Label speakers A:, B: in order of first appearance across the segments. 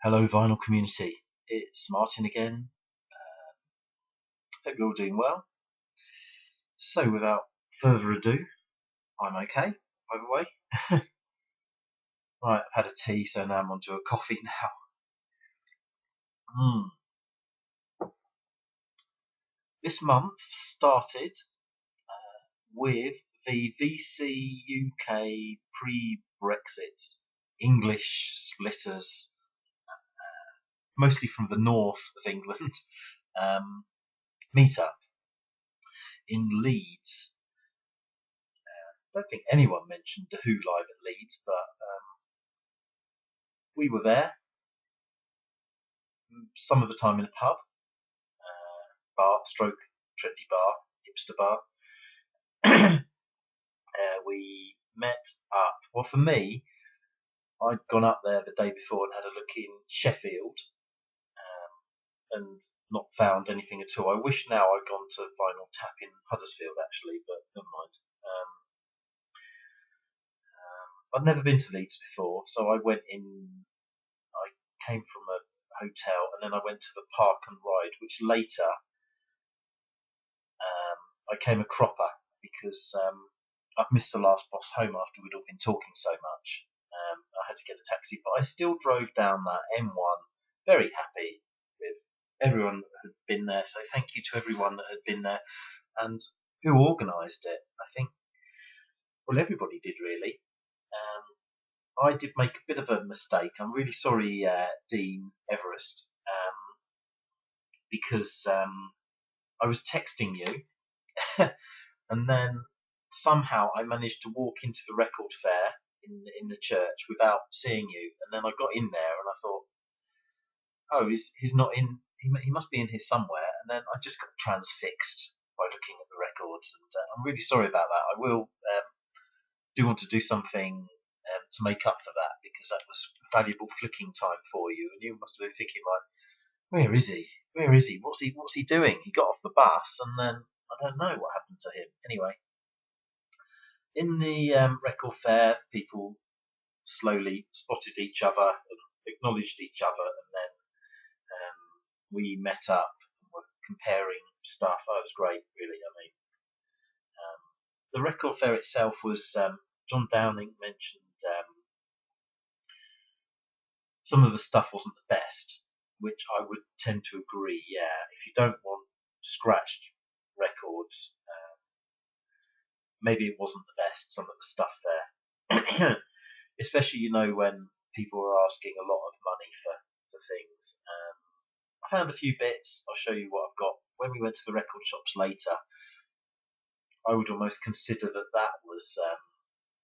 A: Hello, vinyl community. It's Martin again. Hope you're all doing well. So, without further ado, I'm okay, by the way. Right, I've had a tea, so now I'm onto a coffee now. This month started with the VC UK pre-Brexit English splitters, mostly from the north of England, meetup in Leeds. I don't think anyone mentioned the Who live at Leeds, but we were there, some of the time in a pub, bar, stroke, trendy bar, hipster bar. We met up. Well, for me, I'd gone up there the day before and had a look in Sheffield, and not found anything at all. I wish now I'd gone to Vinyl Tap in Huddersfield, actually, but never mind. I'd never been to Leeds before, so I went in. I came from a hotel, and then I went to the park and ride, which later I came a cropper because I've missed the last bus home after we'd all been talking so much. I had to get a taxi, but I still drove down that M1 very happy with everyone that had been there. So thank you to everyone that had been there and who organised it. I think, well, everybody did really. I did make a bit of a mistake. I'm really sorry, Dean Everest, because I was texting you and then somehow I managed to walk into the record fair in the church without seeing you, and then I got in there and I thought, oh, he's not in. He must be in here somewhere, and then I just got transfixed by looking at the records, and I'm really sorry about that. I will do want to do something to make up for that, because that was valuable flicking time for you, and you must have been thinking like, where is he? Where is he? What's he doing? He got off the bus, and then I don't know what happened to him. Anyway, in the record fair, people slowly spotted each other and acknowledged each other, and then we met up and were comparing stuff. Oh, it was great, really. I mean, the record fair itself was. John Downing mentioned some of the stuff wasn't the best, which I would tend to agree. Yeah, if you don't want scratched records, maybe it wasn't the best. Some of the stuff there, especially when people are asking a lot of money for things. I found a few bits. I'll show you what I've got. When we went to the record shops later, I would almost consider that was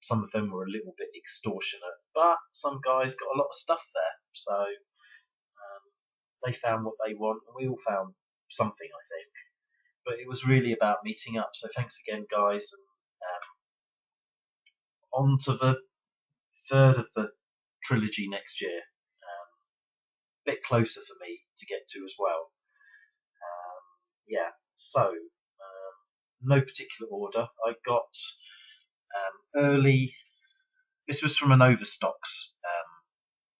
A: some of them were a little bit extortionate, but some guys got a lot of stuff there, so they found what they want, and we all found something, I think. But it was really about meeting up. So thanks again, guys, and on to the third of the trilogy next year. A bit closer for me to get to as well. Yeah, so no particular order. I got early. This was from an Overstocks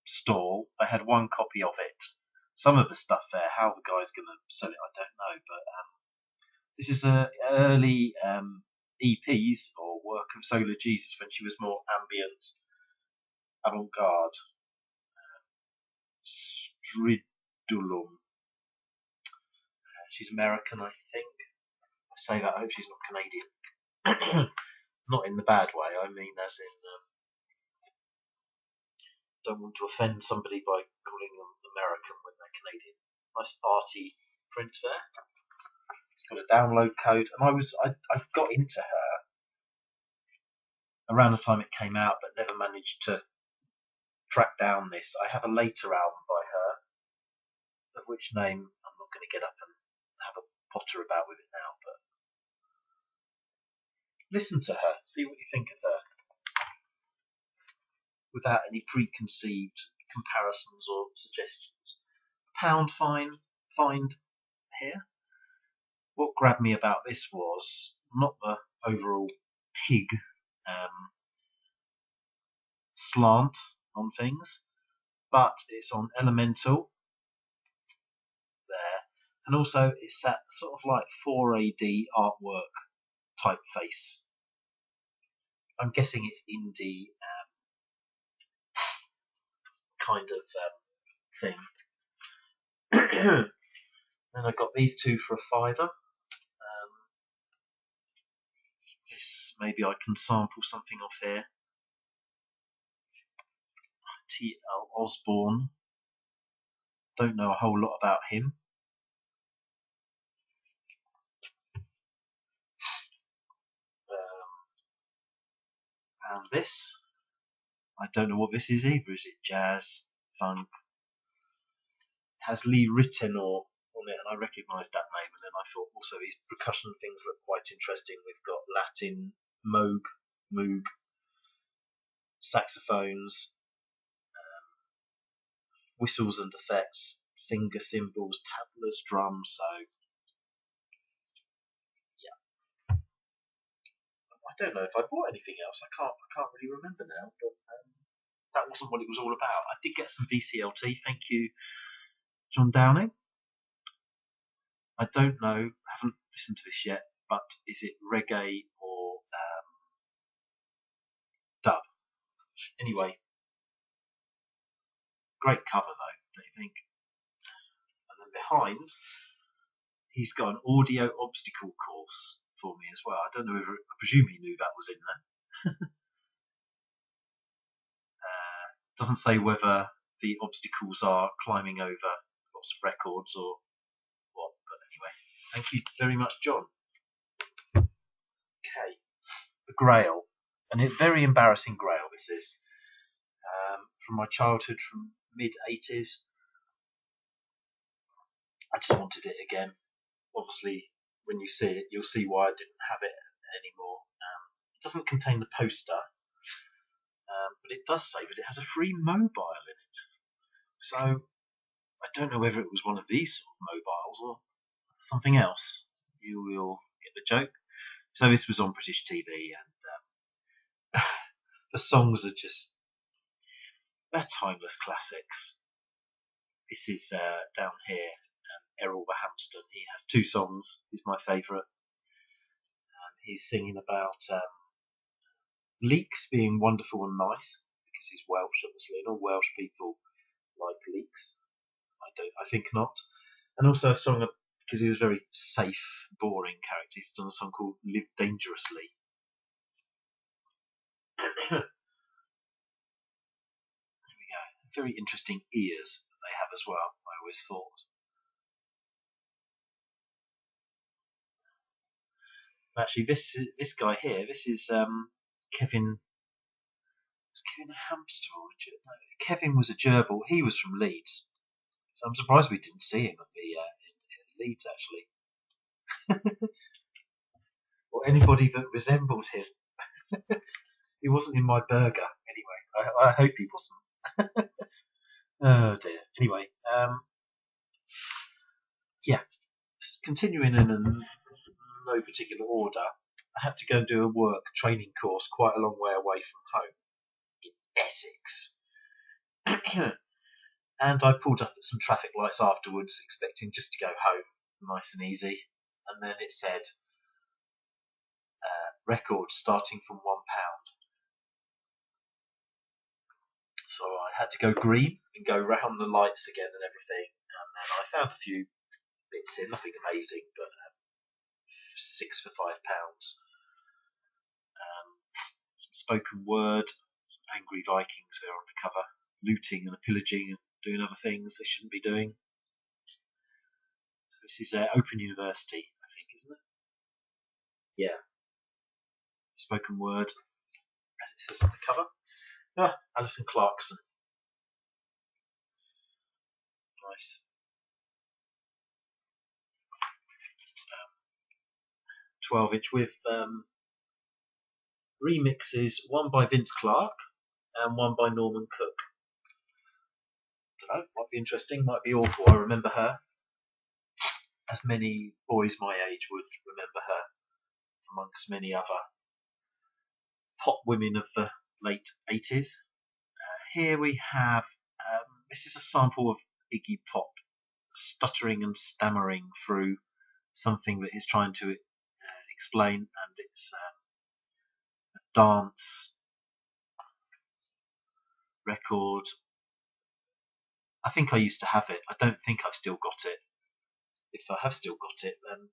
A: stall. They had one copy of it. Some of the stuff there, how the guy's going to sell it, I don't know. But this is early EPs or work of Solar Jesus when she was more ambient, avant-garde. Stridulum. She's American, I think. I say that, I hope she's not Canadian. Not in the bad way, I mean as in don't want to offend somebody by calling them American when they're Canadian. Nice arty print there. It's got a download code, and I got into her around the time it came out, but never managed to track down this. I have a later album by her, of which name I'm not going to get up and have a potter about with it now, but listen to her, see what you think of her, without any preconceived comparisons or suggestions. Pound find here. What grabbed me about this was not the overall pig slant on things, but it's on Elemental there, and also it's that sort of like 4AD artwork typeface. I'm guessing it's indie kind of thing. And I got these two for £5. This, maybe I can sample something off here. T.L. Osborne. Don't know a whole lot about him. And this, I don't know what this is either. Is it jazz, funk? It has Lee Ritenour on it, and I recognised that name. And then I thought also these percussion things look quite interesting. We've got Latin, Moog, saxophones, whistles and effects, finger cymbals, tablas, drums. So yeah, I don't know if I bought anything else. I can't really remember now. But that wasn't what it was all about. I did get some VCLT. Thank you, John Downing. I don't know. Haven't listened to this yet. But is it reggae or dub? Anyway, great cover though, don't you think? And then behind, he's got an audio obstacle course for me as well. I don't know if I presume he knew that was in there. Doesn't say whether the obstacles are climbing over lots of records or what. But anyway, thank you very much, John. Okay, the Grail, and a very embarrassing Grail this is. From my childhood, from mid-80s. I just wanted it again. Obviously, when you see it, you'll see why I didn't have it anymore. It doesn't contain the poster, but it does say that it has a free mobile in it. So I don't know whether it was one of these sort of mobiles or something else. You will get the joke. So this was on British TV, and the songs are just, they're timeless classics. This is down here, Errol the Hamster. He has two songs. He's my favourite. He's singing about leeks being wonderful and nice, because he's Welsh, obviously, and all Welsh people like leeks. I think not. And also a song because he was a very safe, boring character. He's done a song called "Live Dangerously." There we go. Very interesting ears that they have as well. I always thought. Actually, this guy here, this is Kevin. Was Kevin a hamster or a gerbil? No, Kevin was a gerbil. He was from Leeds, so I'm surprised we didn't see him at the in Leeds actually, or anybody that resembled him. He wasn't in my burger anyway. I hope he wasn't. Oh dear. Anyway, yeah. Continuing in no particular order, I had to go and do a work training course quite a long way away from home in Essex. And I pulled up at some traffic lights afterwards, expecting just to go home, nice and easy. And then it said, record starting from £1. So I had to go green and go round the lights again and everything. And then I found a few bits here, nothing amazing, but 6 for £5. Some spoken word, some angry Vikings who are undercover, looting and pillaging and doing other things they shouldn't be doing. So this is Open University, I think, isn't it? Yeah. Spoken word, as it says on the cover. Alison Clarkson. Nice. 12-inch with remixes, one by Vince Clarke and one by Norman Cook. Don't know, might be interesting, might be awful. I remember her, as many boys my age would remember her, amongst many other pop women of the late 80s. Here we have This is a sample of Iggy Pop stuttering and stammering through something that he's trying to explain, and it's a dance record. I think I used to have it. I don't think I've still got it. If I have still got it, then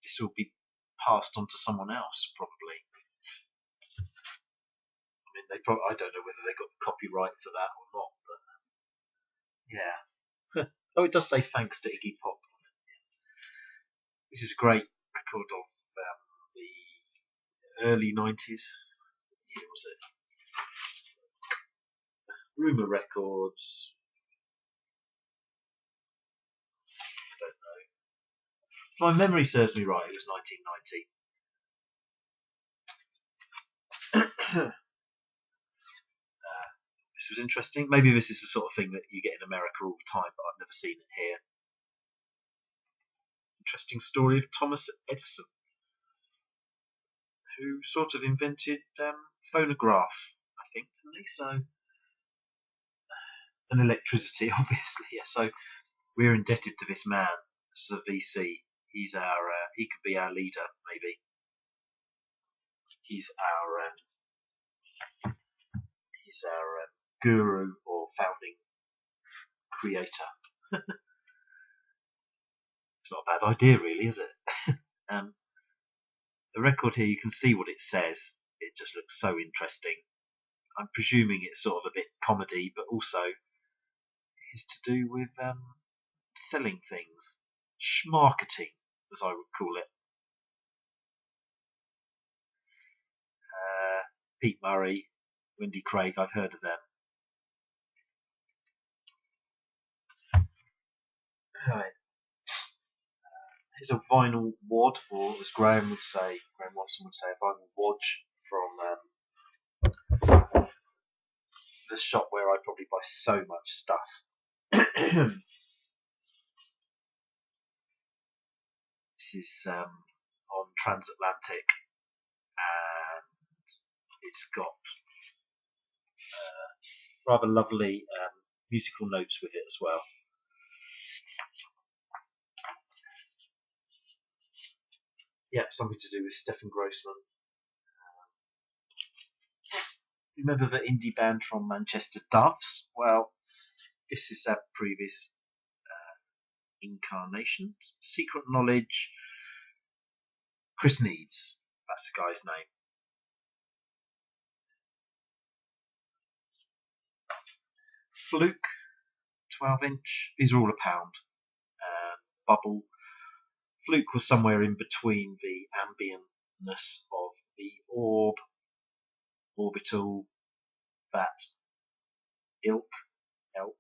A: this will be passed on to someone else, probably. I mean, I don't know whether they got the copyright for that or not, but yeah. Oh, it does say thanks to Iggy Pop. This is a great record of the early 90s. What year was it? Rumour Records. I don't know. If my memory serves me right, it was 1990. This was interesting. Maybe this is the sort of thing that you get in America all the time, but I've never seen it here. Interesting story of Thomas Edison, who sort of invented phonograph, I think, didn't he? So, and electricity, obviously. Yeah. So we're indebted to this man. This is a VC. He could be our leader, maybe. He's our guru or founding creator. It's not a bad idea, really, is it? The record here, you can see what it says. It just looks so interesting. I'm presuming it's sort of a bit comedy, but also it's to do with selling things. Schmarketing, as I would call it. Pete Murray, Wendy Craig, I've heard of them. Right. Here's a vinyl wad, or as Graham Watson would say, a vinyl wodge from the shop where I probably buy so much stuff. This is on Transatlantic, and it's got rather lovely musical notes with it as well. Yeah, something to do with Stefan Grossman. Remember the indie band from Manchester, Doves? Well, this is their previous incarnation. Secret Knowledge. Chris Needs, that's the guy's name. Fluke, 12-inch. These are all £1. Bubble. Fluke was somewhere in between the ambientness of the Orb, Orbital, that ilk, and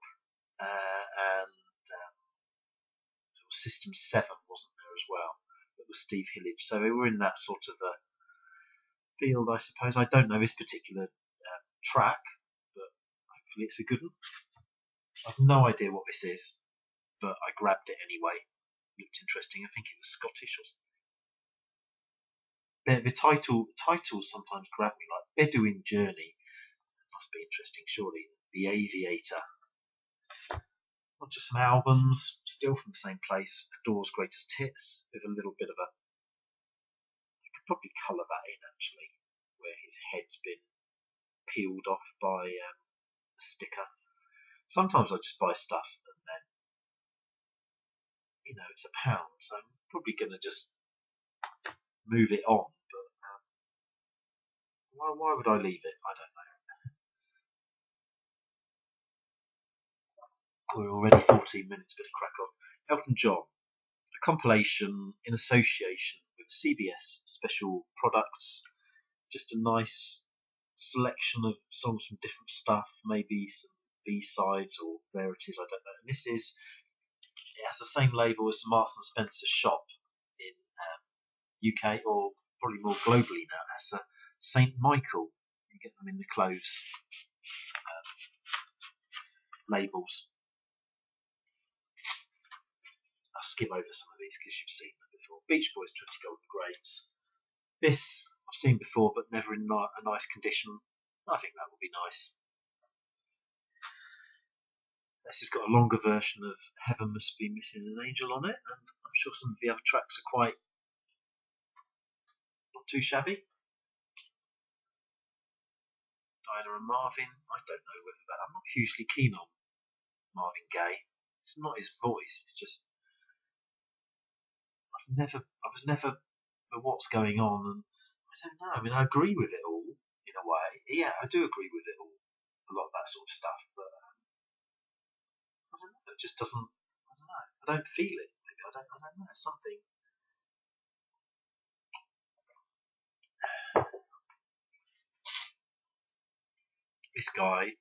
A: System 7 wasn't there as well. It was Steve Hillage, so they were in that sort of a field, I suppose. I don't know this particular track, but hopefully it's a good one. I have no idea what this is, but I grabbed it anyway. It looked interesting. I think it was Scottish or something. The titles sometimes grab me, like Bedouin Journey. Must be interesting, surely. The Aviator. Not just some albums, still from the same place. Adore's Greatest Hits, with a little bit of a. I could probably colour that in actually, where his head's been peeled off by a sticker. Sometimes I just buy stuff and then, it's £1, so I'm probably going to just move it on. But why would I leave it? I don't know. We're already 14 minutes, bit of crack on. Elton John, a compilation in association with CBS Special Products. Just a nice selection of songs from different stuff, maybe some B-sides or rarities, I don't know. And it has the same label as the Marks and Spencer shop in UK, or probably more globally now. It has a St. Michael. You get them in the clothes labels. I'll skim over some of these because you've seen them before. Beach Boys 20 Golden Grapes. This I've seen before, but never in a nice condition. I think that would be nice. This has got a longer version of Heaven Must Be Missing an Angel on it, and I'm sure some of the other tracks are quite not too shabby. Diana and Marvin, I don't know whether that. I'm not hugely keen on Marvin Gaye. It's not his voice. It's just I was never what's going on, and I don't know. I mean, I agree with it all in a way. Yeah, I do agree with it all, a lot of that sort of stuff. But I don't know. It just doesn't. I don't know. I don't feel it. Maybe I don't. I don't know. Something. This guy,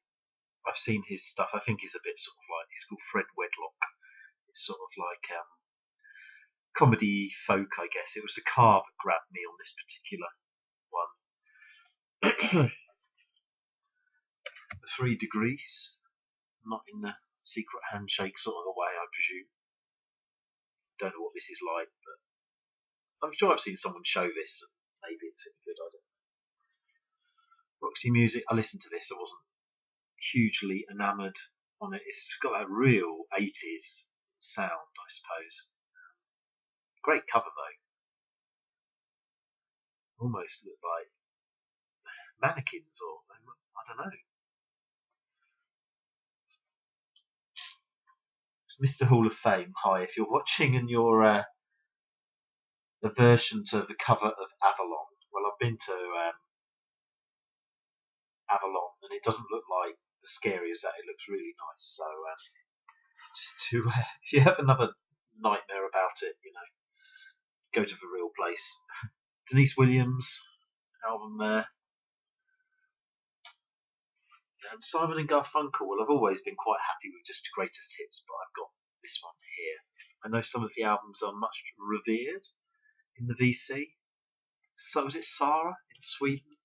A: I've seen his stuff. I think he's a bit sort of like he's called Fred Wedlock. It's sort of like comedy folk, I guess. It was the car that grabbed me on this particular one. The 3 Degrees, not in the secret handshake sort of a way, I presume. Don't know what this is like, but I'm sure I've seen someone show this, and maybe it's any good. I don't know. Roxy Music, I listened to this. I wasn't hugely enamoured on it. It's got that real 80s sound, I suppose. Great cover though. Almost look like mannequins, or I don't know. It's Mr. Hall of Fame. Hi, if you're watching and you're aversion to the cover of Avalon. Well, I've been to Avalon, and it doesn't look like as scary as that. It looks really nice. So, just to if you have another nightmare about it, go to the real place. Denise Williams album there. And Simon and Garfunkel. Well, I've always been quite happy with just the greatest hits, but I've got this one here. I know some of the albums are much revered in the VC. So was it Sarah in Sweden?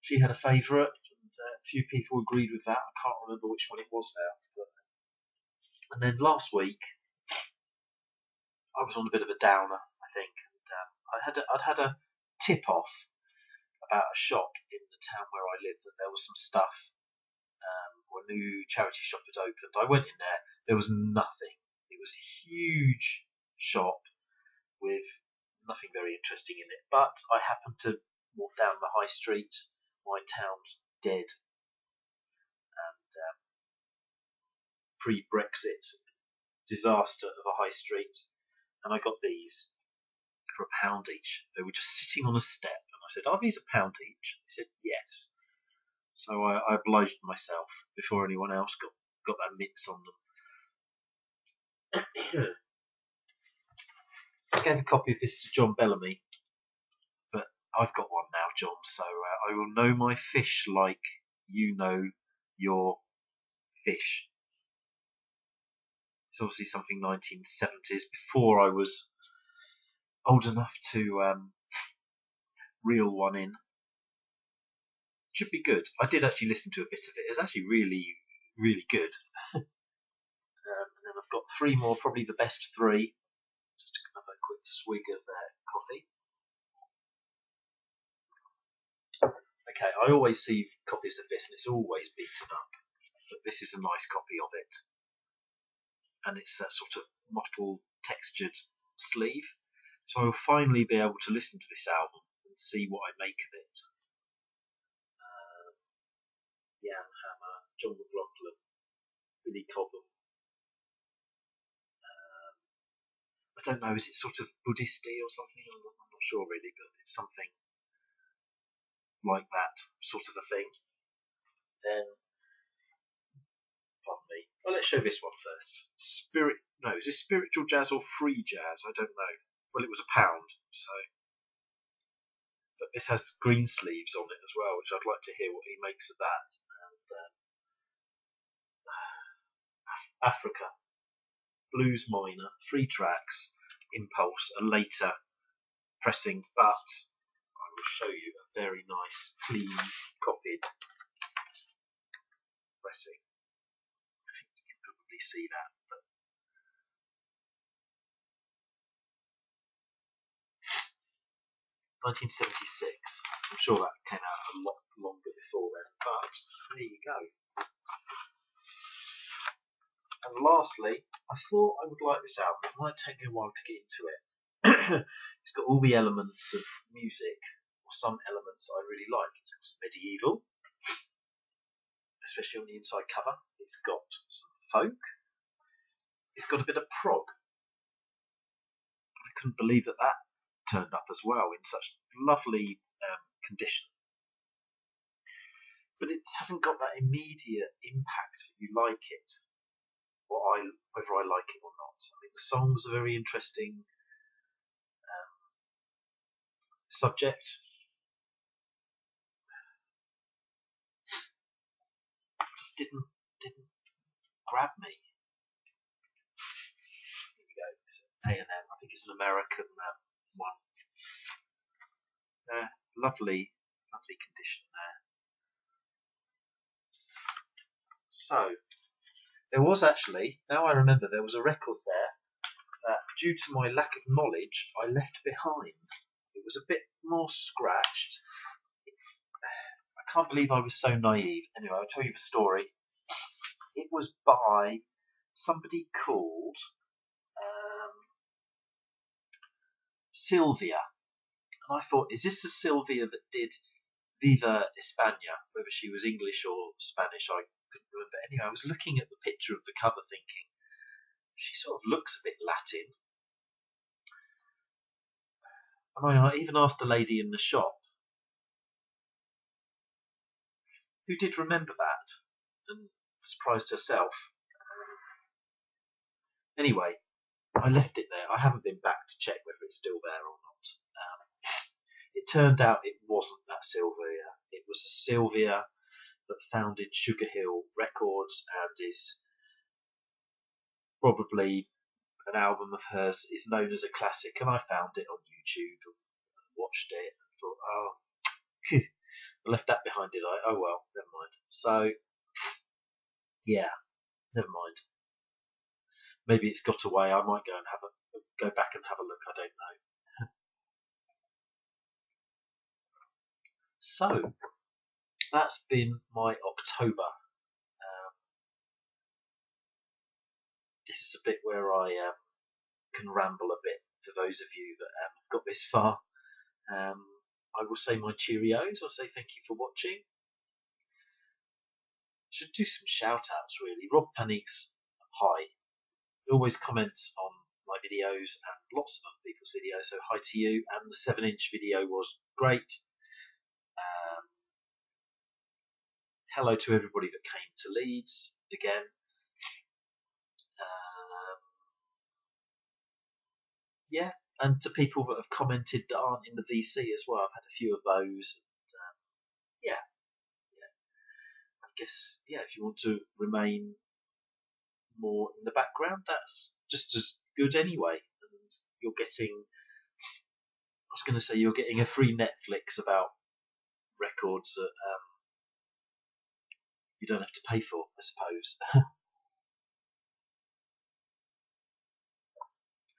A: She had a favourite, and a few people agreed with that. I can't remember which one it was now. And then last week, I was on a bit of a downer, I think. And I'd had a tip off about a shop in the town where I lived that there was some stuff. A new charity shop had opened. I went in there. There was nothing. It was a huge shop with nothing very interesting in it. But I happened to walk down the high street. My town's dead. And pre-Brexit disaster of a high street. And I got these for £1 each. They were just sitting on a step. And I said, "Are these £1 each?" They said, "Yes." So I obliged myself before anyone else got that mitts on them. I gave a copy of this to John Bellamy, but I've got one now, John, so I will know my fish like you know your fish. It's obviously something 1970s, before I was old enough to reel one in. Should be good. I did actually listen to a bit of it. It's actually really, really good. And then I've got 3 more, probably the best 3. Just another quick swig of coffee. Okay, I always see copies of this and it's always beaten up, but this is a nice copy of it. And it's a sort of mottled, textured sleeve. So I will finally be able to listen to this album and see what I make of it. Jan Hammer, John McLaughlin, Billy Cobham. I don't know, is it sort of Buddhist-y or something? I'm not sure really, but it's something like that sort of a thing. Then, pardon me. Well, let's show this one first. Is this spiritual jazz or free jazz? I don't know. Well, it was £1, so. But this has green sleeves on it as well, which I'd like to hear what he makes of that. And Africa, Blues Minor, 3 tracks, Impulse, a later pressing, but I will show you a very nice, clean, copied pressing. I think you can probably see that. But 1976. I'm sure that came out a lot longer before then, but there you go. And lastly, I thought I would like this album. It might take me a while to get into it. It's got all the elements of music, or some elements I really like. It's got some medieval, especially on the inside cover. It's got some folk. It's got a bit of prog. I couldn't believe that that turned up as well in such lovely condition. But it hasn't got that immediate impact that you like it, whether I like it or not. I think the songs are very interesting. Subject just didn't grab me. Here we go. It's A&M. I think it's an American one. Lovely condition there. So there was actually, now I remember, there was a record there that, due to my lack of knowledge, I left behind. It was a bit more scratched. I can't believe I was so naive. Anyway, I'll tell you the story. It was by somebody called Sylvia. And I thought, is this the Sylvia that did Viva España? Whether she was English or Spanish, I couldn't remember. Anyway, I was looking at the picture of the cover thinking, she sort of looks a bit Latin. And I even asked a lady in the shop who did remember that and surprised herself. Anyway, I left it there. I haven't been back to check whether it's still there or not. It turned out it wasn't that Sylvia. It was the Sylvia that founded Sugar Hill Records and is probably an album of hers is known as a classic. And I found it on YouTube and watched it and thought, oh, I left that behind, did I? Oh well, never mind. So, yeah, never mind. Maybe it's got away. I might go back and have a look. I don't know. So that's been my October. This is a bit where I can ramble a bit for those of you that got this far. I will say my Cheerios. I'll say thank you for watching. Should do some shout outs really. Rob Panique's hi. He always comments on my videos and lots of other people's videos, so hi to you. And the 7-inch video was great. Hello to everybody that came to Leeds again. Yeah, and to people that have commented that aren't in the VC as well. I've had a few of those. And, yeah. I guess, yeah, if you want to remain more in the background, that's just as good anyway. And you're getting, I was going to say, you're getting a free Netflix about records that you don't have to pay for, I suppose.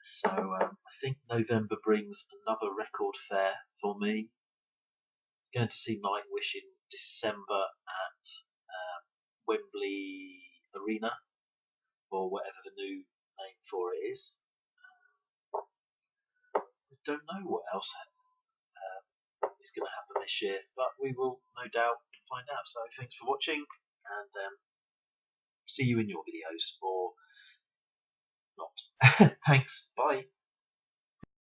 A: So I think November brings another record fair for me. Going to see Nightwish in December at Wembley Arena, or whatever the new name for it is. I don't know what else is going to happen this year, but we will no doubt find out. So thanks for watching, and see you in your videos, or not. Thanks.